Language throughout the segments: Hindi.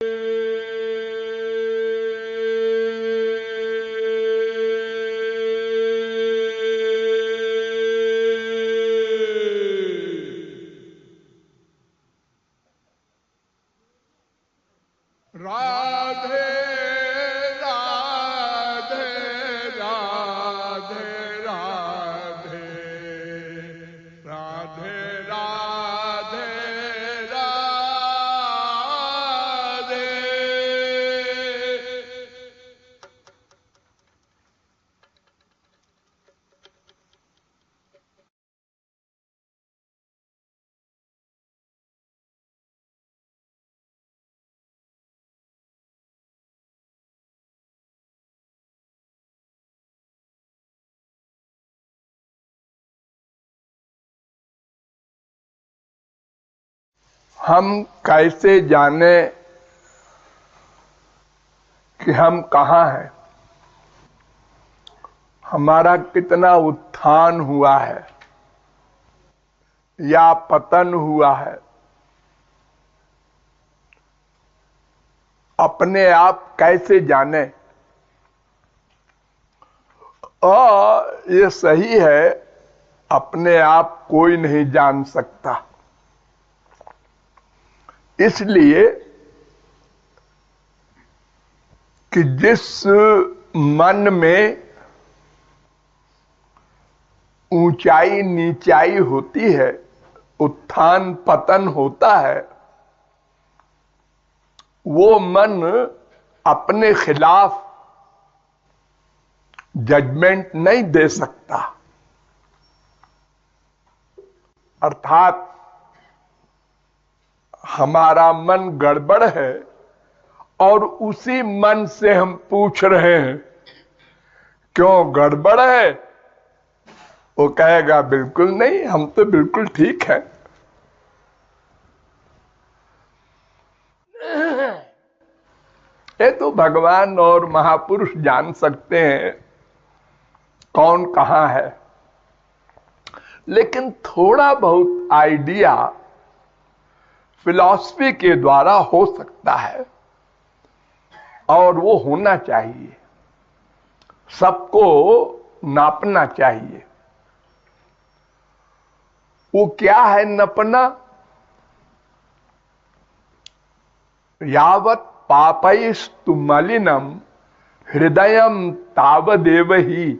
राधे राधे राधे राधे राधे राधे राधे। हम कैसे जाने कि हम कहाँ हैं, हमारा कितना उत्थान हुआ है या पतन हुआ है, अपने आप कैसे जाने? ये सही है, अपने आप कोई नहीं जान सकता। इसलिए कि जिस मन में ऊंचाई नीचाई होती है, उत्थान पतन होता है, वो मन अपने खिलाफ जजमेंट नहीं दे सकता। अर्थात हमारा मन गड़बड़ है और उसी मन से हम पूछ रहे हैं क्यों गड़बड़ है, वो कहेगा बिल्कुल नहीं, हम तो बिल्कुल ठीक है। ये तो भगवान और महापुरुष जान सकते हैं कौन कहां है, लेकिन थोड़ा बहुत आइडिया फिलॉसफी के द्वारा हो सकता है और वो होना चाहिए, सबको नापना चाहिए। वो क्या है नपना? यावत पापैस्तु मलिनम हृदयम तावदेव ही।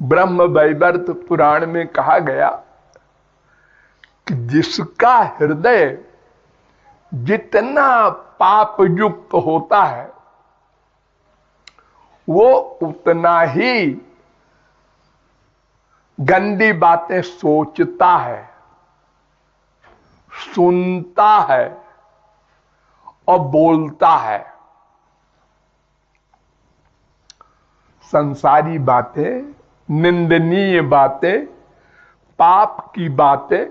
ब्रह्म वैवर्त पुराण में कहा गया कि जिसका हृदय जितना पाप युक्त होता है वो उतना ही गंदी बातें सोचता है, सुनता है और बोलता है। संसारी बातें, निंदनीय बातें, पाप की बातें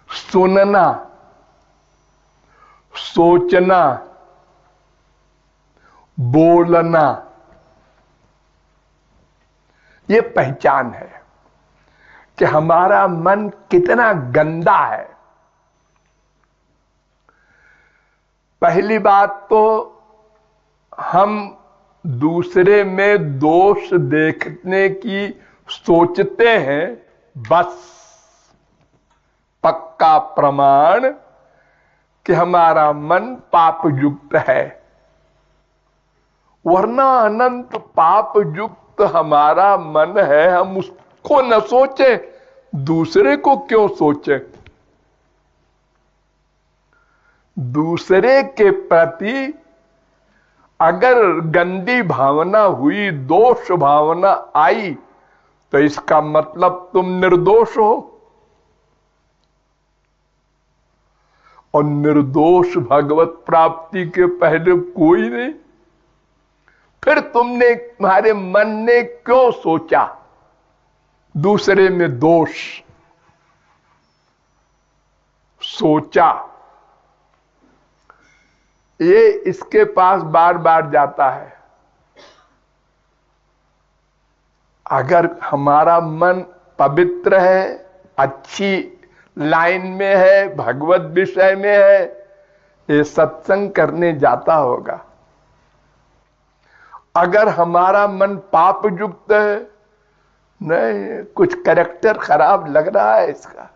सुनना, सोचना, बोलना, ये पहचान है कि हमारा मन कितना गंदा है। पहली बात तो हम दूसरे में दोष देखने की सोचते हैं, बस पक्का प्रमाण कि हमारा मन पाप युक्त है। वरना अनंत पाप युक्त हमारा मन है, हम उसको न सोचे, दूसरे को क्यों सोचे? दूसरे के प्रति अगर गंदी भावना हुई, दोष भावना आई, तो इसका मतलब तुम निर्दोष हो, और निर्दोष भगवत प्राप्ति के पहले कोई नहीं। फिर तुम्हारे मन ने क्यों सोचा दूसरे में दोष? सोचा, ये इसके पास बार बार जाता है। अगर हमारा मन पवित्र है, अच्छी लाइन में है, भगवत विषय में है, ये सत्संग करने जाता होगा। अगर हमारा मन पाप युक्त है, नहीं कुछ कैरेक्टर खराब लग रहा है इसका,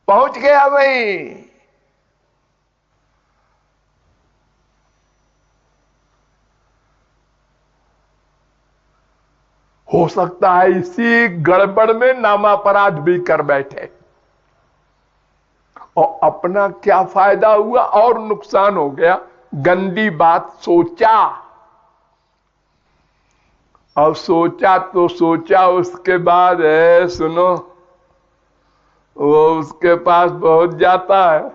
पहुंच गया वहीं। हो सकता है इसी गड़बड़ में नामापराध भी कर बैठे, और अपना क्या फायदा हुआ और नुकसान हो गया। गंदी बात सोचा, और सोचा तो सोचा, उसके बाद है सुनो, वो उसके पास पहुंच जाता है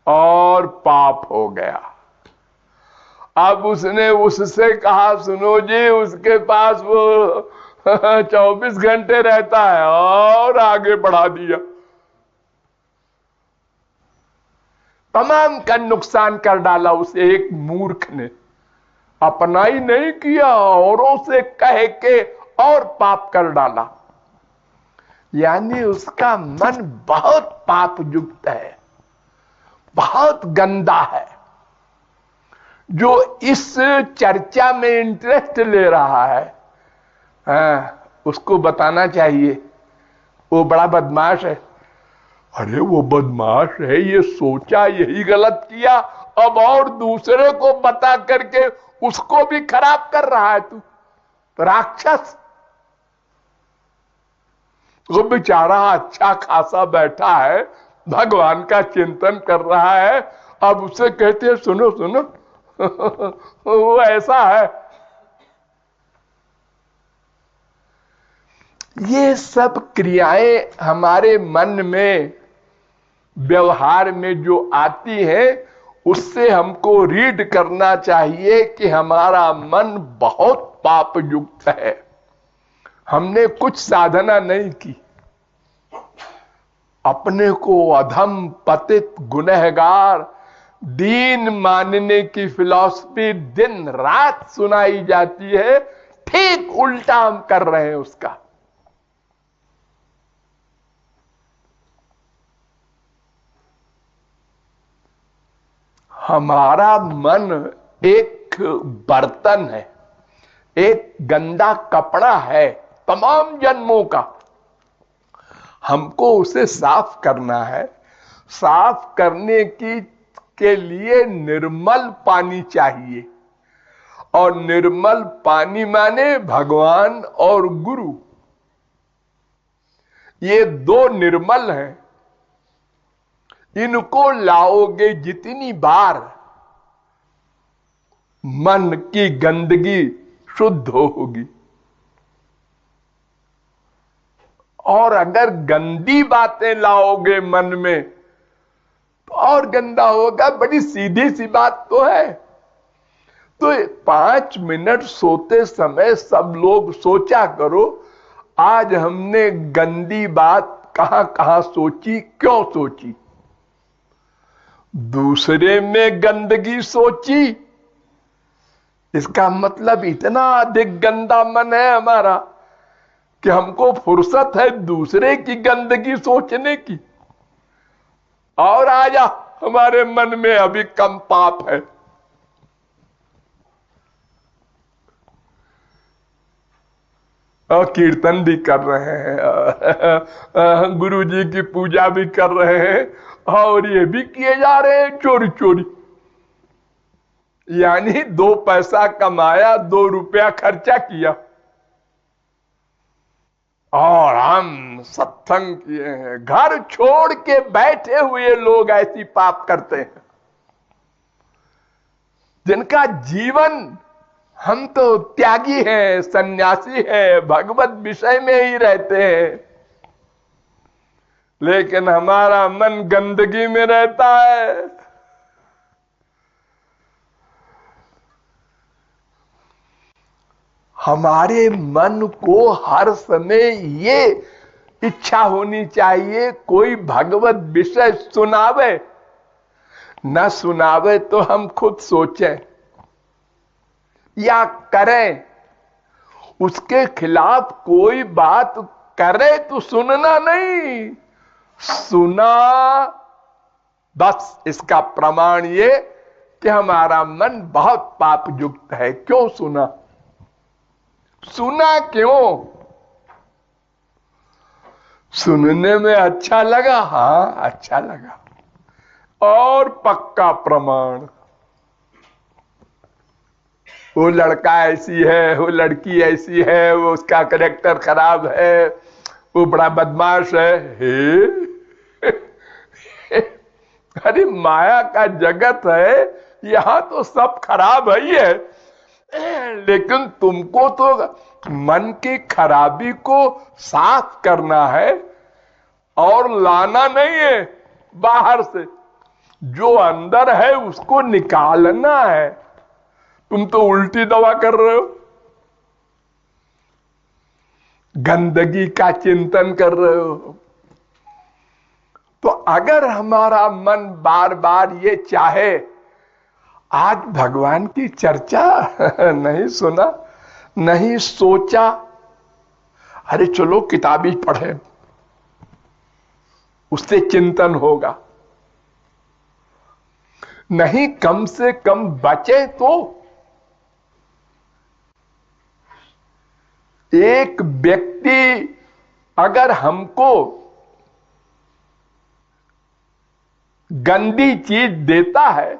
और पाप हो गया। अब उसने उससे कहा सुनो जी, उसके पास वो 24 घंटे रहता है, और आगे बढ़ा दिया, तमाम का नुकसान कर डाला उसे एक मूर्ख ने। अपना ही नहीं किया, औरों से कह के और पाप कर डाला। यानी उसका मन बहुत पाप युक्त है, बहुत गंदा है। जो इस चर्चा में इंटरेस्ट ले रहा है, उसको बताना चाहिए वो बड़ा बदमाश है। अरे वो बदमाश है, ये सोचा यही गलत किया, अब और दूसरे को बता करके उसको भी खराब कर रहा है तू, राक्षस। वो बेचारा अच्छा खासा बैठा है, भगवान का चिंतन कर रहा है, अब उसे कहते हैं सुनो सुनो वो ऐसा है। ये सब क्रियाएं हमारे मन में, व्यवहार में जो आती है, उससे हमको रीड करना चाहिए कि हमारा मन बहुत पाप युक्त है। हमने कुछ साधना नहीं की, अपने को अधम पतित गुनहगार दीन मानने की फिलॉसफी दिन रात सुनाई जाती है, ठीक उल्टा हम कर रहे हैं उसका। हमारा मन एक बर्तन है, एक गंदा कपड़ा है तमाम जन्मों का। हमको उसे साफ करना है। साफ करने के लिए निर्मल पानी चाहिए, और निर्मल पानी माने भगवान और गुरु। ये दो निर्मल हैं, इनको लाओगे जितनी बार, मन की गंदगी शुद्ध होगी। और अगर गंदी बातें लाओगे मन में तो और गंदा होगा। बड़ी सीधी सी बात तो है। तो 5 मिनट सोते समय सब लोग सोचा करो, आज हमने गंदी बात कहां कहां सोची, क्यों सोची। दूसरे में गंदगी सोची, इसका मतलब इतना अधिक गंदा मन है हमारा कि हमको फुर्सत है दूसरे की गंदगी सोचने की। और आजा, हमारे मन में अभी कम पाप है। और कीर्तन भी कर रहे हैं, गुरु जी की पूजा भी कर रहे हैं, और ये भी किए जा रहे हैं चोरी चोरी। यानी 2 पैसा कमाया, 2 रुपया खर्चा किया, और हम सत्संग किए हैं। घर छोड़ के बैठे हुए लोग ऐसी पाप करते हैं, जिनका जीवन, हम तो त्यागी हैं, सन्यासी हैं, भगवत विषय में ही रहते हैं, लेकिन हमारा मन गंदगी में रहता है। हमारे मन को हर समय ये इच्छा होनी चाहिए, कोई भगवत विषय सुनावे न सुनावे तो हम खुद सोचें या करें। उसके खिलाफ कोई बात करे तो सुनना नहीं, सुना, बस इसका प्रमाण ये कि हमारा मन बहुत पाप युक्त है। क्यों सुना? सुना क्यों? सुनने में अच्छा लगा, हां अच्छा लगा। और पक्का प्रमाण, वो लड़का ऐसी है, वो लड़की ऐसी है, वो उसका कैरेक्टर खराब है, वो बड़ा बदमाश है। अरे माया का जगत है, यहां तो सब खराब है ही है, लेकिन तुमको तो मन की खराबी को साफ करना है और लाना नहीं है बाहर से। जो अंदर है उसको निकालना है। तुम तो उल्टी दवा कर रहे हो, गंदगी का चिंतन कर रहे हो। तो अगर हमारा मन बार बार ये चाहे, आज भगवान की चर्चा नहीं सुना, नहीं सोचा, अरे चलो किताबी पढ़े, उससे चिंतन होगा। नहीं कम से कम बचे तो एक व्यक्ति अगर हमको गंदी चीज देता है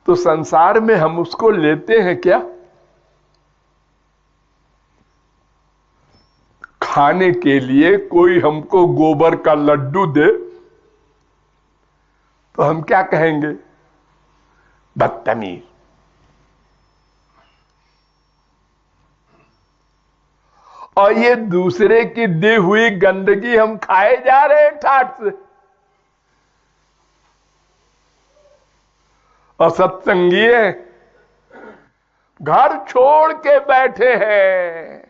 तो संसार में हम उसको लेते हैं क्या? खाने के लिए कोई हमको गोबर का लड्डू दे तो हम क्या कहेंगे? बदतमीज। और ये दूसरे की दी हुई गंदगी हम खाए जा रहे हैं ठाट से। और सत्संगी घर छोड़ के बैठे हैं,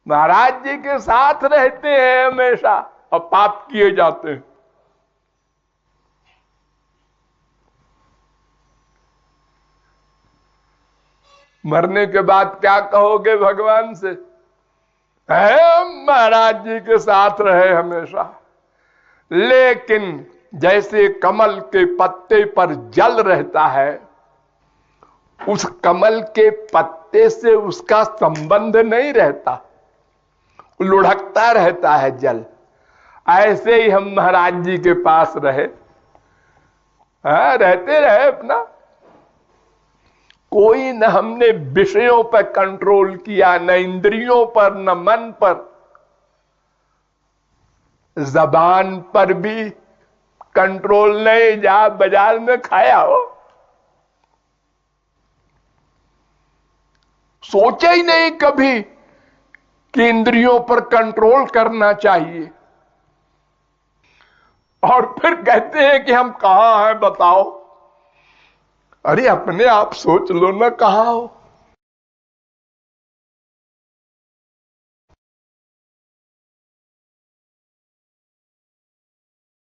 महाराज जी के साथ रहते हैं हमेशा और पाप किए जाते हैं। मरने के बाद क्या कहोगे भगवान से? महाराज जी के साथ रहे हमेशा। लेकिन जैसे कमल के पत्ते पर जल रहता है, उस कमल के पत्ते से उसका संबंध नहीं रहता, लुढ़कता रहता है जल। ऐसे ही हम महाराज जी के पास रहे, रहते रहे अपना। कोई न हमने विषयों पर कंट्रोल किया, न इंद्रियों पर, न मन पर। जबान पर भी कंट्रोल नहीं, जा बाजार में खाया हो, सोचा ही नहीं कभी कि इंद्रियों पर कंट्रोल करना चाहिए। और फिर कहते हैं कि हम कहां हैं बताओ। अरे अपने आप सोच लो ना, कहां हो?